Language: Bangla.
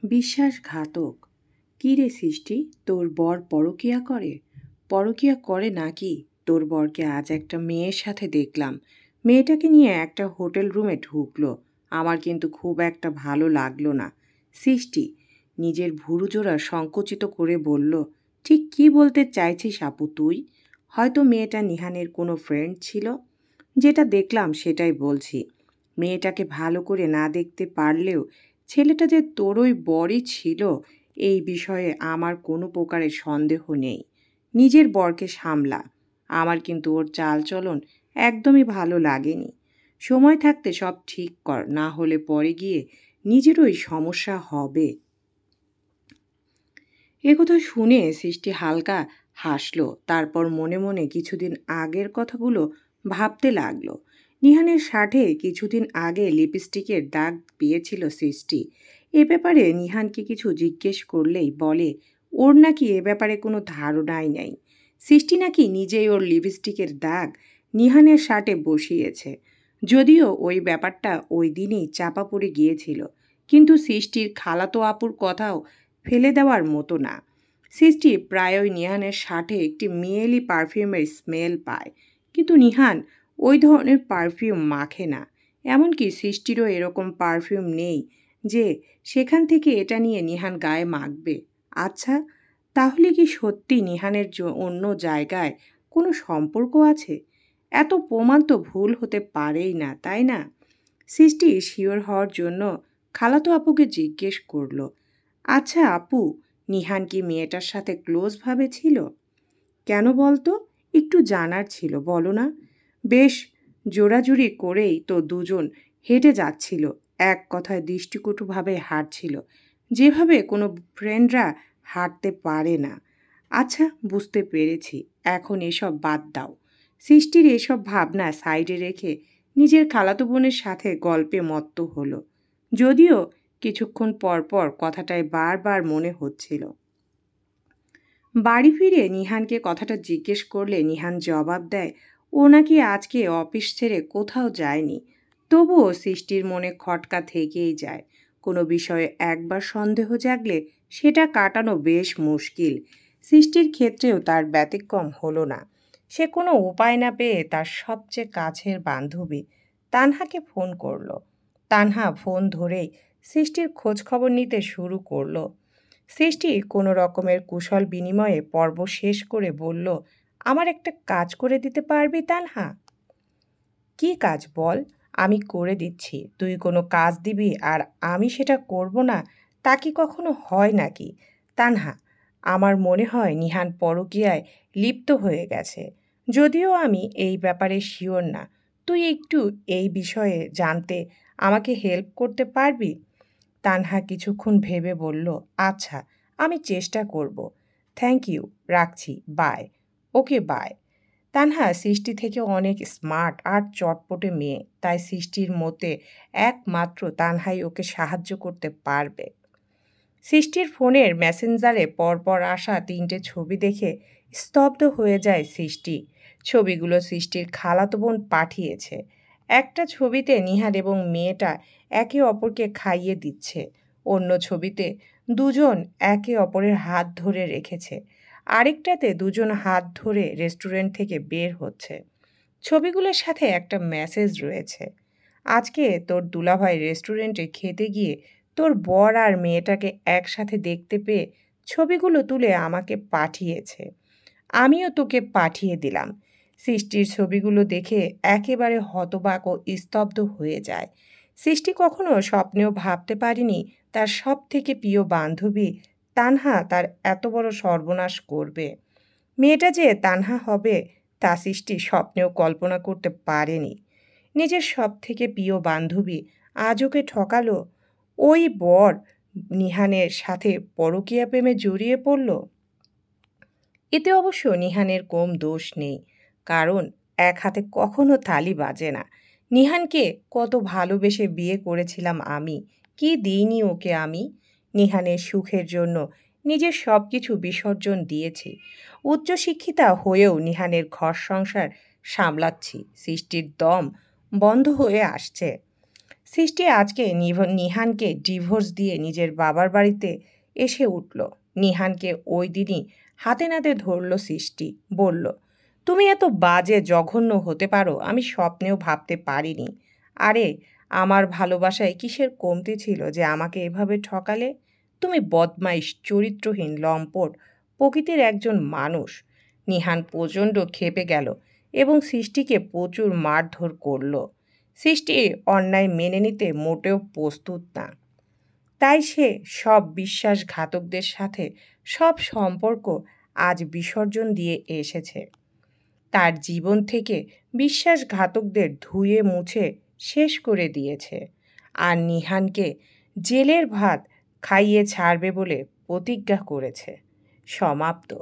বিশ্বাসঘাতক। কী রে সৃষ্টি, তোর বর পরকীয়া করে? পরকীয়া করে নাকি? তোর বরকে আজ একটা মেয়ের সাথে দেখলাম। মেয়েটাকে নিয়ে একটা হোটেল রুমে ঢুকলো। আমার কিন্তু খুব একটা ভালো লাগলো না। সৃষ্টি নিজের ভুরুজোড়া সংকুচিত করে বলল, ঠিক কী বলতে চাইছিস আপু তুই? হয়তো মেয়েটা নিহানের কোনো ফ্রেন্ড ছিল। যেটা দেখলাম সেটাই বলছি। মেয়েটাকে ভালো করে না দেখতে পারলেও ছেলেটা যে তোরই বরই ছিল এই বিষয়ে আমার কোনো প্রকারের সন্দেহ নেই। নিজের বরকে সামলা। আমার কিন্তু ওর চালচলন একদমই ভালো লাগেনি। সময় থাকতে সব ঠিক কর, না হলে পরে গিয়ে নিজেরই সমস্যা হবে। একথা শুনে সৃষ্টি হালকা হাসল। তারপর মনে মনে কিছুদিন আগের কথাগুলো ভাবতে লাগলো। নিহানের শার্টে কিছুদিন আগে লিপস্টিকের দাগ পেয়েছিল সৃষ্টি। এ ব্যাপারে নিহানকে কিছু জিজ্ঞেস করলেই বলে ওর নাকি এ ব্যাপারে কোনো ধারণাই নেই। সৃষ্টি নাকি নিজেই ওর লিপস্টিকের দাগ নিহানের শার্টে বসিয়েছে। যদিও ওই ব্যাপারটা ওই দিনই চাপা পড়ে গিয়েছিল, কিন্তু সৃষ্টির খালাতো আপুর কথাও ফেলে দেওয়ার মতো না। সৃষ্টি প্রায়ই নিহানের শার্টে একটি মেয়েলি পারফিউমের স্মেল পায়, কিন্তু নিহান ওই ধরনের পারফিউম মাখে না। এমনকি সৃষ্টিরও এরকম পারফিউম নেই যে সেখান থেকে এটা নিয়ে নিহান গায়ে মাখবে। আচ্ছা, তাহলে কি সত্যি নিহানের অন্য জায়গায় কোনো সম্পর্ক আছে? এত প্রমাণ তো ভুল হতে পারেই না, তাই না? সৃষ্টি শিওর হওয়ার জন্য খালাতো আপুকে জিজ্ঞেস করলো, আচ্ছা আপু, নিহান কি মেয়েটার সাথে ক্লোজভাবে ছিল? কেন বলতো? একটু জানার ছিল, বলো না? বেশ জোরাজুরি করেই তো দুজন হেঁটে যাচ্ছিল, এক কথায় দৃষ্টিকটুভাবে হাঁটছিল, যেভাবে কোনো ফ্রেন্ডরা হাঁটতে পারে না। আচ্ছা, বুঝতে পেরেছি, এখন এসব বাদ দাও। সৃষ্টির এসব ভাবনা সাইডে রেখে নিজের খালাতো বোনের সাথে গল্পে মত্ত হলো। যদিও কিছুক্ষণ পর পর কথাটাই বারবার মনে হচ্ছিল। বাড়ি ফিরে নিহানকে কথাটা জিজ্ঞেস করলে নিহান জবাব দেয় ও নাকি আজকে অফিস ছেড়ে কোথাও যায়নি। তবুও সৃষ্টির মনে খটকা থেকেই যায়। কোনো বিষয়ে একবার সন্দেহ জাগলে সেটা কাটানো বেশ মুশকিল। সৃষ্টির ক্ষেত্রেও তার ব্যতিক্রম হলো না। সে কোনো উপায় না পেয়ে তার সবচেয়ে কাছের বান্ধবী তানহাকে ফোন করলো। তানহা ফোন ধরেই সৃষ্টির খোঁজ খবর নিতে শুরু করলো। সৃষ্টি কোনো রকমের কুশল বিনিময়ে পর্ব শেষ করে বলল, আমার একটা কাজ করে দিতে পারবি তানহা? কী কাজ বল? আমি করে দিচ্ছি। তুই কোনো কাজ দিবি আর আমি সেটা করব না, তা কি কখনো হয় নাকি? তানহা, আমার মনে হয় নিহান পরকীয়ায় লিপ্ত হয়ে গেছে। যদিও আমি এই ব্যাপারে শিওর না। তুই একটু এই বিষয়ে জানতে আমাকে হেল্প করতে পারবি? তানহা কিছুক্ষণ ভেবে বলল, আচ্ছা, আমি চেষ্টা করব। থ্যাংক ইউ, রাখছি, bye. Okay, bye. Tanha Srishti থেকে অনেক স্মার্ট আর চটপটে মেয়ে, তাই সৃষ্টির মতে একমাত্র তানহাই ওকে সাহায্য করতে পারবে। সৃষ্টির ফোনের মেসেঞ্জারে পরপর আসা 3টে ছবি দেখে স্তব্ধ হয়ে যায় সৃষ্টি। ছবিগুলো সৃষ্টির খালাতো বোন পাঠিয়েছে। একটা ছবিতে নিহার এবং মেয়েটা একে অপরকে খাইয়ে দিচ্ছে। অন্য ছবিতে দুজন একে অপরের হাত ধরে রেখেছে। আরেকটাতে দুজন হাত ধরে রেস্টুরেন্ট থেকে বের হচ্ছে। ছবিগুলোর সাথে একটা মেসেজ রয়েছে, আজকে তোর দুলাভাই রেস্টুরেন্টে খেতে গিয়ে তোর বর আর মেয়েটাকে একসাথে দেখতে পেয়ে ছবিগুলো তুলে আমাকে পাঠিয়েছে। আমিও তোকে পাঠিয়ে দিলাম। সৃষ্টির ছবিগুলো দেখে একেবারে হতবাক ও স্তব্ধ হয়ে যায়। সৃষ্টি কখনো স্বপ্নেও ভাবতে পারেনি তার সব থেকে প্রিয় বান্ধবী তানহা তার এত বড় সর্বনাশ করবে। মেয়েটা যে তানহা হবে তা সৃষ্টি স্বপ্নেও কল্পনা করতে পারেনি। নিজের সব থেকে প্রিয় বান্ধবী আজ ওকে ঠকালো। ওই বর নিহানের সাথে পরকীয়া প্রেমে জড়িয়ে পড়ল। এতে অবশ্য নিহানের কম দোষ নেই, কারণ এক হাতে কখনো তালি বাজে না। নিহানকে কত ভালোবেসে বিয়ে করেছিলাম আমি, কি দিইনি ওকে আমি। নিহানের সুখের জন্য নিজের সব কিছু বিসর্জন দিয়েছি। উচ্চশিক্ষিতা হয়েও নিহানের ঘর সংসার সামলাচ্ছি। সৃষ্টির দম বন্ধ হয়ে আসছে। সৃষ্টি আজকে নিহানকে ডিভোর্স দিয়ে নিজের বাবার বাড়িতে এসে উঠল। নিহানকে ওই দিনই হাতে নাতে ধরল সৃষ্টি, বলল, তুমি এত বাজে জঘন্য হতে পারো আমি স্বপ্নেও ভাবতে পারিনি। আরে, আমার ভালোবাসায় কিসের কমতি ছিল যে আমাকে এভাবে ঠকালে? তুমি বদমাইশ, চরিত্রহীন, লম্পট প্রকৃতির একজন মানুষ। নিহান প্রচণ্ড ক্ষেপে গেল এবং সৃষ্টিকে প্রচুর মারধর করল। সৃষ্টি অন্যায় মেনে নিতে মোটেও প্রস্তুত না। তাই সে সব বিশ্বাসঘাতকদের সাথে সব সম্পর্ক আজ বিসর্জন দিয়ে এসেছে। তার জীবন থেকে বিশ্বাসঘাতকদের ধুয়ে মুছে শেষ করে দিয়েছে। আর নিহানকে জেলের ভাত খাইয়ে ছাড়বে বলে প্রতিজ্ঞা করেছে। সমাপ্ত।